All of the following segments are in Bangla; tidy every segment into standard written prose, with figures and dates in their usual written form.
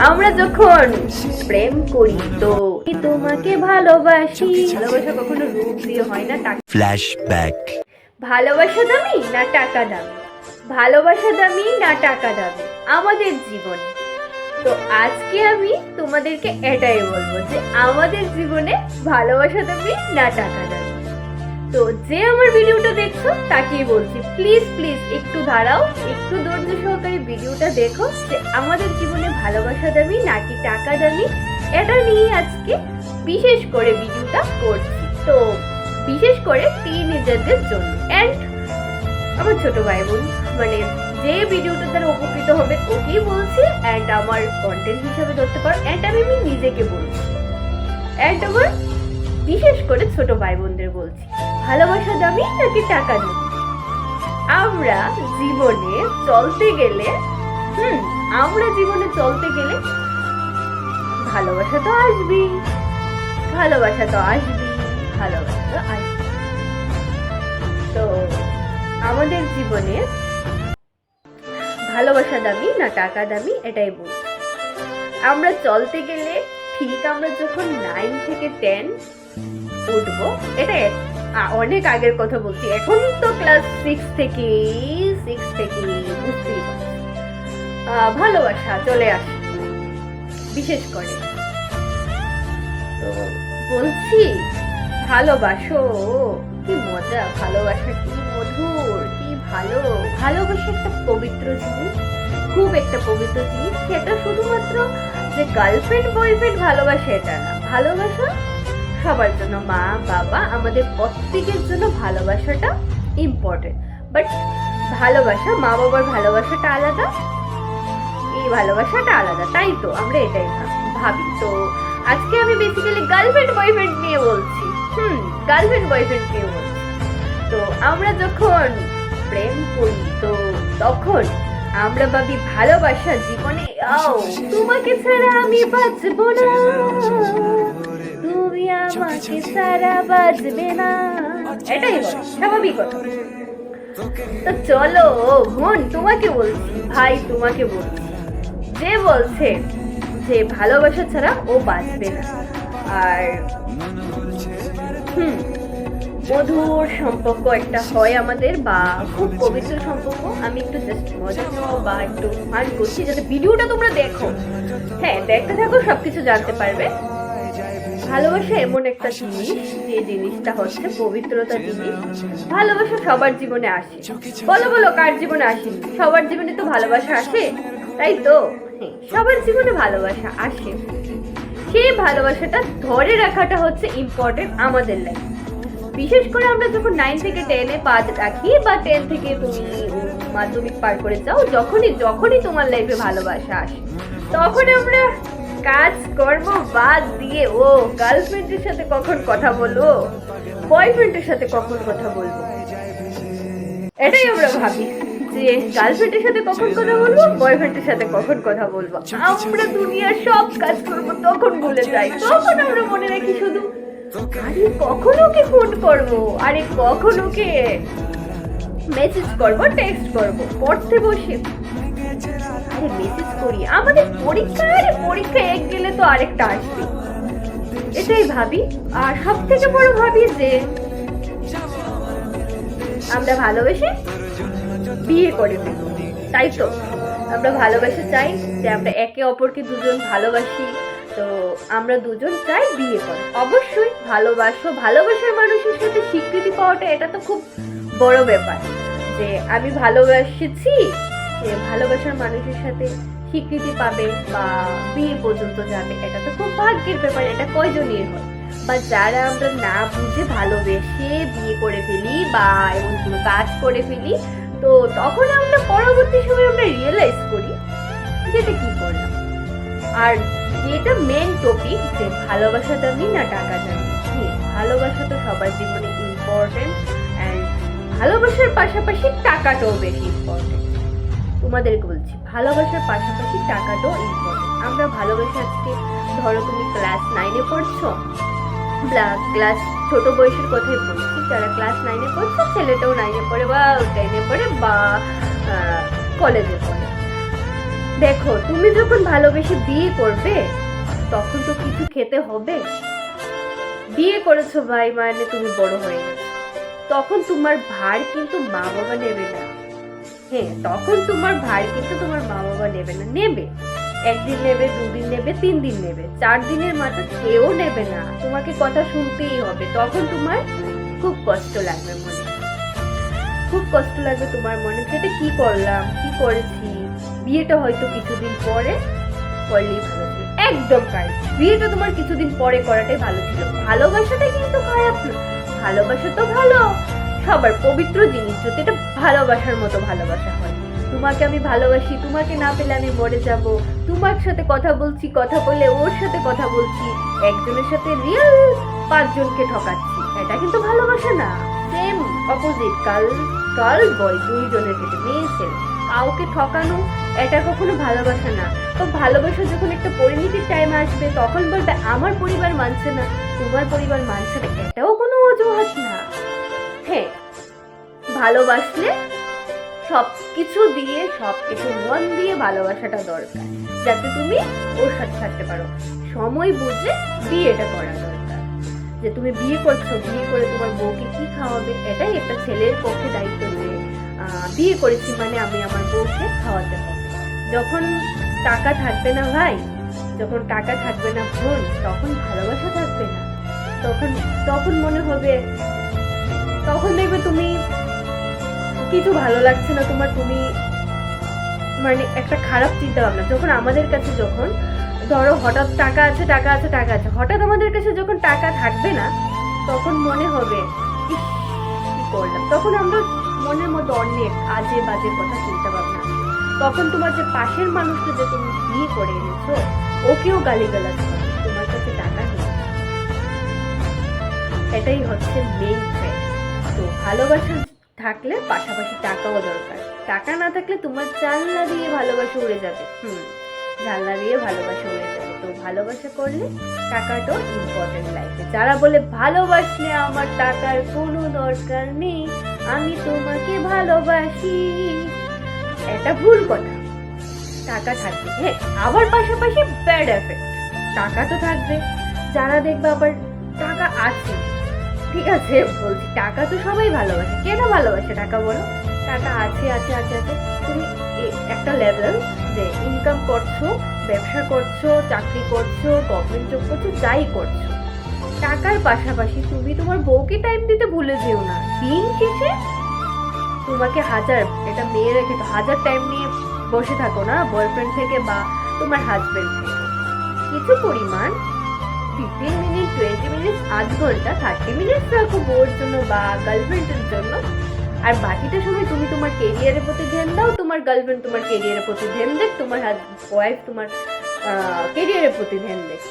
আমরা যখন প্রেম করি তো তোমাকে ভালোবাসি, ভালোবাসা কখনো রূপ দিয়ে হয় না, টাকা। ফ্ল্যাশব্যাক। ভালোবাসা দামি না টাকা দামি, ভালোবাসা দামি না টাকা দামি আমাদের জীবনে। তো আজকে আমি তোমাদেরকে এটাই বলবো যে আমাদের জীবনে ভালোবাসা দামি না টাকা দামি। তো যে আমার ভিডিওটা দেখছো তাকেই বলছি, প্লিজ প্লিজ একটু দাঁড়াও, একটু ধৈর্য সহকারে ভিডিওটা দেখো যে আমাদের জীবনে ভালোবাসা দামি নাকি টাকা দামি। এটা নিয়ে আজকে বিশেষ করে ভিডিওটা করছি। তো বিশেষ করে টিনেজারদের জন্য এন্ড আমার ছোট ভাই বোন, মানে যে ভিডিওটা দ্বারা উপকৃত হবে ওকেই বলছি, এন্ড আমার কন্টেন্ট হিসাবে ধরতে পারো, এন্ড আমি নিজেকে বলছি, এন্ড আমার বিশেষ করে ছোট ভাই বোনদের বলছি, ভালোবাসা দামি নাকি টাকা দামি। আমরা জীবনে চলতে গেলে ভালোবাসা তো আসবেই, ভালোবাসা তো আসবেই, ভালোবাসা তো আসবে। তো আমাদের জীবনে ভালোবাসা দামি না টাকা দামি এটাই বলছি। আমরা চলতে গেলে ঠিক আমরা যখন 9 থেকে 10 উঠবো, এটা অনেক আগের কথা বলছি, এখন তো ক্লাস 6 থেকে বুঝতেই পারছি ভালোবাসা চলে আসে বিশেষ করে। তো বলছি ভালোবাসো, কি মজা, ভালোবাসা কি মধুর, কি ভালো। ভালোবাসা একটা পবিত্র জিনিস, খুব একটা পবিত্র জিনিস। সেটা শুধুমাত্র যে গার্লফ্রেন্ড বয়ফ্রেন্ড ভালোবাসা এটা না, ভালোবাসা সবার জন্য, মা বাবা আমাদের প্রত্যেকের জন্য ভালোবাসাটা ইম্পর্টেন্ট। বাট ভালোবাসা, মা বাবার ভালোবাসাটা আলাদা, এই ভালোবাসাটা আলাদা, তাই তো আমরা এটাই ভাবি। তো আজকে আমি বেসিক্যালি গার্লফ্রেন্ড বয়ফ্রেন্ড নিয়ে বলছি, গার্লফ্রেন্ড বয়ফ্রেন্ড নিয়ে বলছি। তো আমরা যখন প্রেম করি তো তখন আমরা ভাবি ভালোবাসা জীবনে, তোমাকে ছাড়া আমি বাঁচবো না, তুমি আমাকে ছাড়া বাঁচবে না, এটাই স্বাভাবিক কথা। তো চলো বোন তোমাকে বলছি, ভাই তোমাকে বলছি, যে বলছে যে ভালোবাসা ছাড়া ও বাঁচবে না, আর মধুর সম্পর্ক একটা হয় আমাদের, বা খুব পবিত্র সম্পর্ক। আমি একটু জাস্ট মজা বা একটু ফান করছি যাতে ভিডিওটা তোমরা দেখো, হ্যাঁ দেখতে থাকো, সবকিছু জানতে পারবে। ভালোবাসা এমন একটা জিনিস, যে জিনিসটা হচ্ছে পবিত্রতা জিনিস। ভালোবাসা সবার জীবনে আসে, বলো বলো কার জীবনে আসেনি? সবার জীবনে তো ভালোবাসা আসে, তাই তো? হ্যাঁ, সবার জীবনে ভালোবাসা আসে। সেই ভালোবাসাটা ধরে রাখাটা হচ্ছে ইম্পর্টেন্ট আমাদের লাইফে। বিশেষ করে আমরা যখন 9 থেকে 10 পা রাখি, বা 10 থেকে তুমি মাধ্যমিক পার করে যাও, যখনই তোমার লাইফে ভালোবাসা আসে, তখন আমরা কাজ কর্ম বাদ দিয়ে গার্লফ্রেন্ডের সাথে কখন কথা বলবো, বয়ফ্রেন্ডের সাথে কখন কথা বলবো, এটাই আমরা ভাবি যে গার্লফ্রেন্ডের সাথে কখন কথা বলবো, বয়ফ্রেন্ডের সাথে কখন কথা বলবো। আমরা দুনিয়ার সব কাজ করবো তখন ভুলে যাই, তখন আমরা মনে রাখি শুধু আরে কখন ওকে ফোন করবো, আরে কখন ওকে মেসেজ করবো, টেক্সট করবো। পড়তে বসে আরে মেসেজ করি, আমাদের পরীক্ষা এক গেলে তো আরেকটা আসবে, এটাই ভাবি। আর সব থেকে বড় ভাবি যে আমরা ভালোবেসে বিয়ে করে ফেলি, তাই তো? আমরা ভালোবাসা চাই যে আমরা একে অপরকে দুজন ভালোবাসি, তো আমরা দুজন চাই বিয়ে করি। অবশ্যই ভালোবাসার মানুষের সাথে স্বীকৃতি পাওয়াটা এটা তো খুব বড় ব্যাপার, যে আমি ভালোবাসেছি, যে ভালোবাসার মানুষের সাথে স্বীকৃতি পাবে বা বিয়ে পর্যন্ত যাবে, এটা তো খুব ভাগ্যের ব্যাপার। এটা কয়জনের হয়? বা যারা আমরা না বুঝে ভালোবেসে বিয়ে করে ফেলি বা এমন কোনো কাজ করে ফেলি, তো তখন আমরা পরবর্তী সময় আমরা রিয়েলাইজ করি যেটা কি করলাম। আর যেটা মেন টপিক, যে ভালোবাসা দামি না টাকা দামি, ভালোবাসা তো সবার জীবনে ইম্পর্টেন্ট, অ্যান্ড ভালোবাসার পাশাপাশি টাকাটাও বেশি ইম্পর্টেন্ট। তোমাদেরকে বলছি ভালোবাসার পাশাপাশি টাকাটাও ইম্পর্টেন্ট। আমরা ভালোবাসা, আজকে ধরো তুমি ক্লাস 9 পড়ছো, ক্লাস ছোট বয়সের কথাই বলছি, যারা ক্লাস 9 পড়ছে, ছেলেটাও 9 পড়ে বা 10 পড়ে বা কলেজে পড়ে, দেখো, তুমি যখন ভালোবেসে বিয়ে করবে তখন তো কিছু খেতে হবে। বিয়ে করেছো ভাই, মানে তুমি বড় হয়ে গেছো, তখন তোমার ভার কিন্তু মা বাবা নেবে না। হ্যাঁ, তখন তোমার ভার কিন্তু তোমার মা বাবা নেবে না। নেবে, একদিন নেবে, 2 দিন নেবে, 3 দিন নেবে, 4 দিনের মাথা কেউ নেবে না। তোমাকে কথা শুনতেই হবে। তখন তোমার খুব কষ্ট লাগবে মনে, খুব কষ্ট লাগবে তোমার মনে, যেটা কি করলাম, কি করেছি। বিয়েটা হয়তো কিছুদিন পরে করলেই ভালো ছিল। একদম তাই, বিয়েটা তোমার কিছুদিন পরে করাটাই ভালো ছিল। ভালোবাসাটা কিন্তু খারাপ না, ভালোবাসা তো ভালো, সবার পবিত্র জিনিস। যদি এটা ভালোবাসার মতো ভালোবাসা হয়, তোমাকে আমি ভালোবাসি, তোমাকে না পেলে আমি মরে যাব, তোমার সাথে কথা বলছি, কথা বলে ওর সাথে কথা বলছি, একজনের সাথে রিয়েল 5 জনকে ঠকাচ্ছি, এটা কিন্তু ভালোবাসা না। সেম অপোজিট, গার্ল বয় 2 জনের ক্ষেত্রে, মেয়ে ছেলে কাউকে ঠকানো, এটা কখনো ভালোবাসা না। তো ভালোবাসা যখন একটা পরিণতির টাইম আসবে তখন বলবে আমার পরিবার মানছে না, তোমার পরিবার মানছে না, এটাও কোনো অজুহাত না। হ্যাঁ, ভালোবাসলে সবকিছু দিয়ে, সবকিছু মন দিয়ে ভালোবাসাটা দরকার, যাতে তুমি ওর সাথে থাকতে পারো। সময় বুঝে বিয়েটা করা দরকার। যে তুমি বিয়ে করছো, বিয়ে করে তোমার বউকে কি খাওয়াবে, এটাই একটা ছেলের পক্ষে দায়িত্ব। যে বিয়ে করেছি মানে আমি আমার বউকে খাওয়াতে হবে। যখন টাকা থাকবে না ভাই, যখন টাকা থাকবে না বোন, তখন ভালোবাসা থাকবে না। তখন তখন মনে হবে, তখন দেখবে তুমি কিছু ভালো লাগছে না তোমার, তুমি মানে একটা খারাপ চিন্তা ভাবনা। যখন আমাদের কাছে, যখন ধরো হঠাৎ টাকা আছে, টাকা আছে, টাকা আছে, হঠাৎ আমাদের কাছে যখন টাকা থাকবে না, তখন মনে হবে ইস কি করলাম। তখন আমরা মনের মধ্যে অনেক আজে বাজে কথা চিন্তা ভাবনা। তখন তোমার যে পাশের মানুষটা যে তুমি বিয়ে করে এনেছো, ওকেও গালিগালাজ করে, তোমার কাছে টাকা নেই। এটাই হচ্ছে মেইন ফ্যাক্ট। তো ভালোবাসা থাকলে পাশাপাশি টাকাও দরকার। টাকা না থাকলে তোমার জানলা দিয়ে ভালোবাসা উড়ে যাবে। জানলা দিয়ে ভালোবাসা উড়ে যাবে। তো ভালোবাসা করলে টাকাটাও ইম্পর্টেন্ট লাইফে। যারা বলে ভালোবাসলে আমার টাকার কোনো দরকার নেই, আমি তোমাকে ভালোবাসি, এটা ভুল কথা। টাকা থাকবে, হ্যাঁ, আবার পাশাপাশি ব্যাড এফেক্ট। টাকা তো থাকবে, যারা দেখবে আবার টাকা আছে, ঠিক আছে বলছি, টাকা তো সবাই ভালোবাসে, কেন ভালোবাসে টাকা বলো? টাকা আছে আছে আছে আছে, তুমি একটা লেভেল যে ইনকাম করছো, ব্যবসা করছো, চাকরি করছো, গভর্নমেন্ট জব করছো, যাই করছো, টাকার পাশাপাশি তুমি তোমার বউকে টাইম দিতে ভুলে যেও না। দিন শেষে তোমাকে এটা মেয়েরা কিন্তু 1000 টাইম নিয়ে বসে থাকো না, বয়ফ্রেন্ড থেকে বা তোমার হাজবেন্ড থেকে। কিছু পরিমাণ 15 মিনিট, 20 মিনিট, আধ ঘন্টা, 30 মিনিট রাখো বউর জন্য বা গার্লফ্রেন্ডের জন্য। আর বাকিটা সময় তুমি তোমার কেরিয়ারের প্রতি ধ্যান দাও, তোমার গার্লফ্রেন্ড তোমার কেরিয়ারের প্রতি ধ্যান দেখ, তোমার ওয়াইফ তোমার কেরিয়ারের প্রতি ধ্যান দেখ।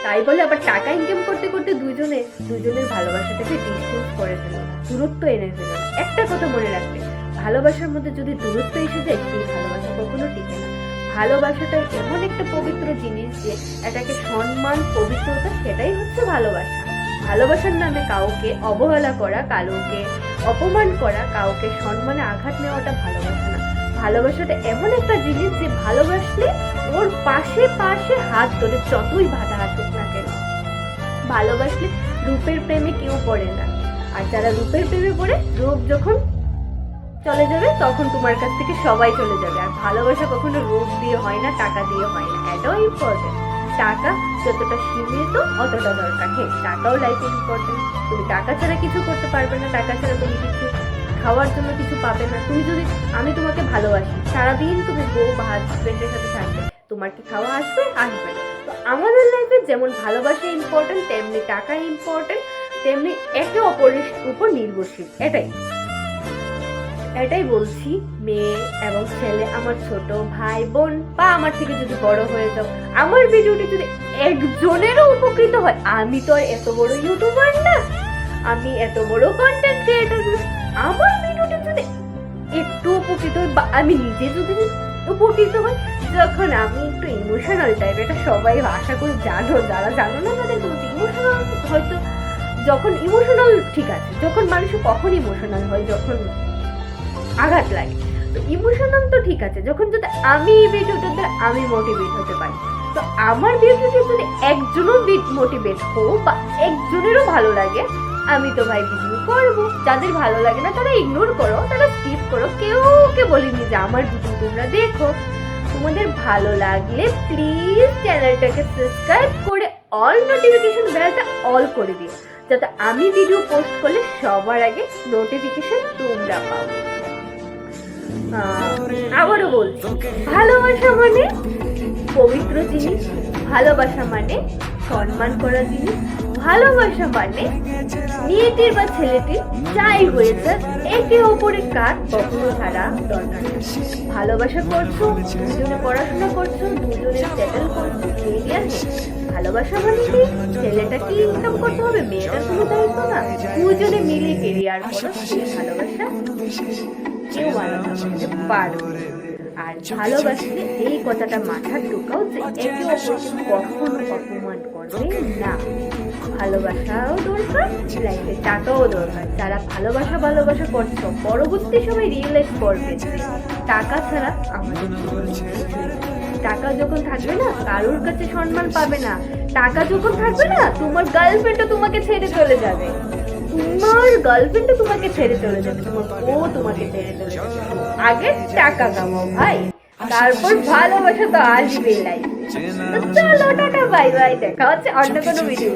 তাই বলে আবার টাকা ইনকাম করতে করতে দুজনের ভালোবাসাটাকে ডিস্টেন্স করে ফেলো না, দূরত্ব এনে ফেলো না। একটা কথা মনে রাখবে, ভালোবাসার মধ্যে যদি দূরত্ব এসে যায়, সেই ভালোবাসা কখনো টিকে না। ভালোবাসাটা এমন একটা পবিত্র জিনিস যে এটাকে সম্মান, পবিত্রতা, সেটাই হচ্ছে ভালোবাসা। ভালোবাসার নামে কাউকে অবহেলা করা, কাউকে অপমান করা, কাউকে সম্মানে আঘাত নেওয়াটা ভালোবাসা না। ভালোবাসাটা এমন একটা জিনিস যে ভালোবাসলে ওর পাশে পাশে হাত ধরে যতই বাধা আসুক না কেন। ভালোবাসলে রূপের প্রেমে কেউ পড়ে না। আর যারা রূপের প্রেমে পড়ে, রূপ যখন চলে যাবে তখন তোমার কাছ থেকে সবাই চলে যাবে। আর ভালোবাসা কখনো রূপ দিয়ে হয় না, টাকা দিয়ে হয় না, এটাও ইম্পর্টেন্ট। টাকা যতটা সীমিত অতটা দরকার। হ্যাঁ, টাকাও লাইফে ইম্পর্টেন্ট। তুমি টাকা ছাড়া কিছু করতে পারবে না, টাকা ছাড়া তুমি কিছু খাওয়ার জন্য কিছু পাবে না। তুমি যদি, আমি তোমাকে ভালোবাসি, সারাদিন তুমি বউ বা হাজবেন্ডের সাথে থাকবে, তোমার কি খাওয়া আসবে? আসবে না। তো আমাদের লাইফে যেমন ভালোবাসা ইম্পর্টেন্ট, তেমনি টাকা ইম্পর্টেন্ট, তেমনি একে অপরের উপর নির্ভরশীল। এটাই বলছি মেয়ে এবং ছেলে, আমার ছোট ভাই বোন বা আমার থেকে যদি বড় হয়ে যাও, আমার ভিডিওটি যদি একজনেরও উপকৃত হয়, আমি তো আর এত বড় ইউটিউবার না, আমি এত বড় কন্টেন্ট ক্রিয়েটর না, আমার ভিডিওটি যদি একটু উপকৃত হয় বা আমি নিজে যদি উপকৃত হই, যখন আমি একটু ইমোশনাল টাইপ, এটা সবাই আশা করি জানো, যারা জানো না তাদের বলছি, ইমোশনাল হয়তো যখন ইমোশনাল, ঠিক আছে, যখন মানুষ কখন ইমোশনাল হয়, যখন আঘাত লাগে। তো তো ইমোশনাল তো ঠিক আছে, যখন যদি আমি এই ভিডিওটার দ্বারা আমি মোটিভেট হতে পারি, তো আমার ভিডিওটা যদি একজনও মোটিভেট হোক বা একজনেরও ভালো লাগে, আমি তো ভাই ভিডিও করবো। যাদের ভালো লাগে না তারা ইগনোর করো, তারা স্কিপ করো, কেউ ওকে বলিনি যে আমার ভিডিও তোমরা দেখো। তোমাদের ভালো লাগলে প্লিজ চ্যানেলটাকে সাবস্ক্রাইব করে অল নোটিফিকেশন বেলটা অল করে দিও, যাতে আমি ভিডিও পোস্ট করলে সবার আগে নোটিফিকেশন তোমরা পাও। আবারও বলছি, ভালোবাসা মানে পবিত্র জিনিস, ভালোবাসা মানে সম্মান করা জিনিস, ভালোবাসা মানে মেয়েটির বা ছেলেটির যাই হয়েছে একে অপরের কাজ কখনো ছাড়া দরকার নেই। ভালোবাসা করছো, দুজনে পড়াশোনা করছো, দুজনে সেটেল করছো, কেরিয়ার নেই। ভালোবাসা মানে কি, ছেলেটাকে ইনকাম করতে হবে, মেয়েটার কোনো দায়িত্ব না, দুজনে মিলে কেরিয়ার করো, সেই ভালোবাসা কেউ বানাতে পারবে। আর ভালোবাসলে এই কথাটা মাথার ঢোকাও যে একে অপরকে কখনো অপমান করবে না। ভালোবাসাও দরকার, লাইফে টাকাও দরকার। যারা ভালোবাসা করছো, পরবর্তী সময় রিয়েলাইজ করবে যে টাকা ছাড়া আমাদের জীবনে কিছুই নেই। টাকা যখন থাকবে না, কারোর কাছে সম্মান পাবে না। টাকা যখন থাকবে না, তোমার গার্লফ্রেন্ডও তোমাকে ছেড়ে চলে যাবে, তোমার গার্লফ্রেন্ডও তোমাকে ছেড়ে চলে যাবে, তোমার বউ তোমাকে ছেড়ে চলে যাবে। আগে টাকা কামাও ভাই, তারপর ভালোবাসা তো আসবেই লাইফে। তো চলো টাটা, বাই বাই, দেখা হচ্ছে অন্য কোনো ভিডিও।